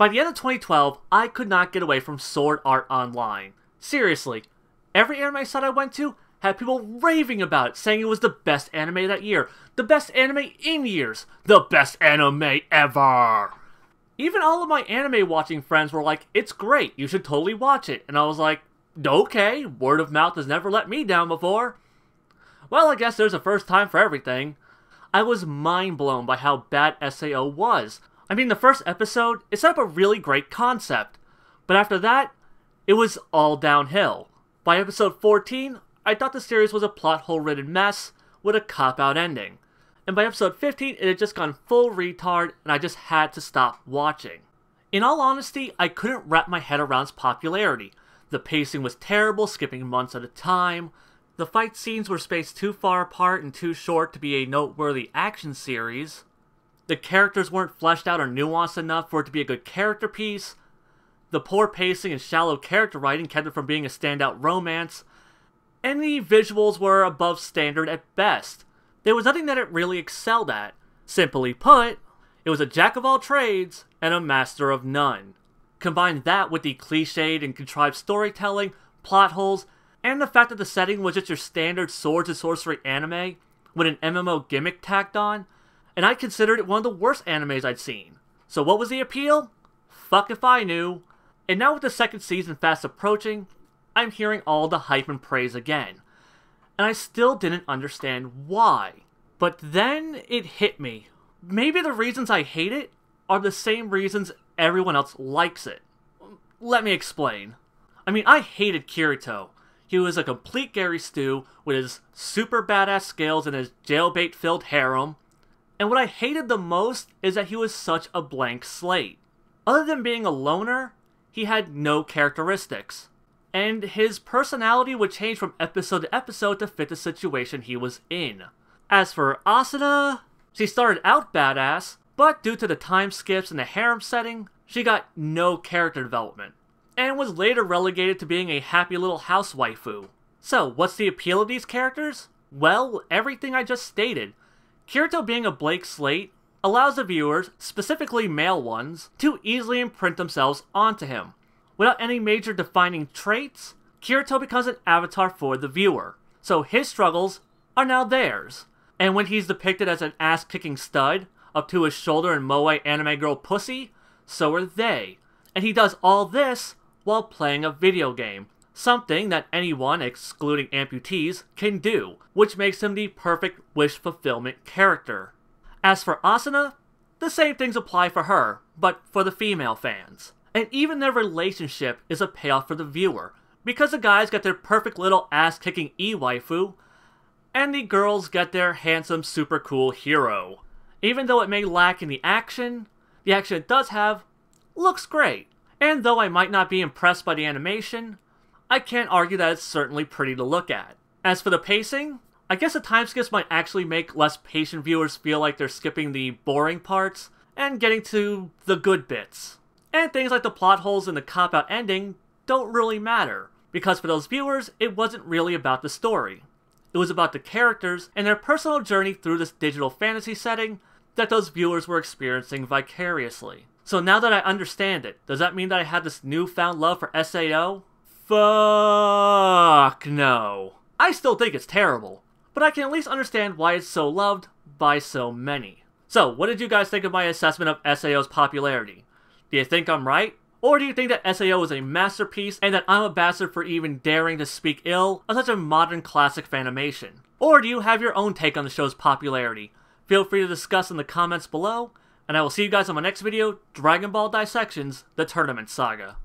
By the end of 2012, I could not get away from Sword Art Online. Seriously, every anime site I went to had people raving about it, saying it was the best anime that year, the best anime in years, the best anime ever. Even all of my anime watching friends were like, it's great, you should totally watch it. And I was like, okay, word of mouth has never let me down before. Well, I guess there's a first time for everything. I was mind blown by how bad SAO was. I mean, the first episode, it set up a really great concept. But after that, it was all downhill. By episode 14, I thought the series was a plot hole-ridden mess with a cop-out ending. And by episode 15, it had just gone full retard, and I just had to stop watching. In all honesty, I couldn't wrap my head around its popularity. The pacing was terrible, skipping months at a time. The fight scenes were spaced too far apart and too short to be a noteworthy action series. The characters weren't fleshed out or nuanced enough for it to be a good character piece. The poor pacing and shallow character writing kept it from being a standout romance. And the visuals were above standard at best. There was nothing that it really excelled at. Simply put, it was a jack of all trades and a master of none. Combine that with the cliched and contrived storytelling, plot holes, and the fact that the setting was just your standard swords and sorcery anime with an MMO gimmick tacked on, and I considered it one of the worst animes I'd seen. So what was the appeal? Fuck if I knew. And now with the second season fast approaching, I'm hearing all the hype and praise again. And I still didn't understand why. But then it hit me. Maybe the reasons I hate it are the same reasons everyone else likes it. Let me explain. I mean, I hated Kirito. He was a complete Gary Stu with his super badass skills and his jailbait-filled harem. And what I hated the most is that he was such a blank slate. Other than being a loner, he had no characteristics. And his personality would change from episode to episode to fit the situation he was in. As for Asuna, she started out badass, but due to the time skips and the harem setting, she got no character development, and was later relegated to being a happy little house waifu. So, what's the appeal of these characters? Well, everything I just stated. Kirito being a blank slate allows the viewers, specifically male ones, to easily imprint themselves onto him. Without any major defining traits, Kirito becomes an avatar for the viewer, so his struggles are now theirs. And when he's depicted as an ass-kicking stud, up to his shoulder in moe anime girl pussy, so are they. And he does all this while playing a video game, something that anyone, excluding amputees, can do, which makes him the perfect wish fulfillment character. As for Asuna, the same things apply for her, but for the female fans. And even their relationship is a payoff for the viewer, because the guys get their perfect little ass-kicking e-waifu, and the girls get their handsome, super cool hero. Even though it may lack in the action it does have looks great. And though I might not be impressed by the animation, I can't argue that it's certainly pretty to look at. As for the pacing, I guess the time skips might actually make less patient viewers feel like they're skipping the boring parts and getting to the good bits. And things like the plot holes and the cop-out ending don't really matter, because for those viewers, it wasn't really about the story. It was about the characters and their personal journey through this digital fantasy setting that those viewers were experiencing vicariously. So now that I understand it, does that mean that I have this newfound love for SAO? Fuck no. I still think it's terrible, but I can at least understand why it's so loved by so many. So, what did you guys think of my assessment of SAO's popularity? Do you think I'm right? Or do you think that SAO is a masterpiece and that I'm a bastard for even daring to speak ill of such a modern classic fanimation? Or do you have your own take on the show's popularity? Feel free to discuss in the comments below, and I will see you guys on my next video, Dragon Ball Dissections: The Tournament Saga.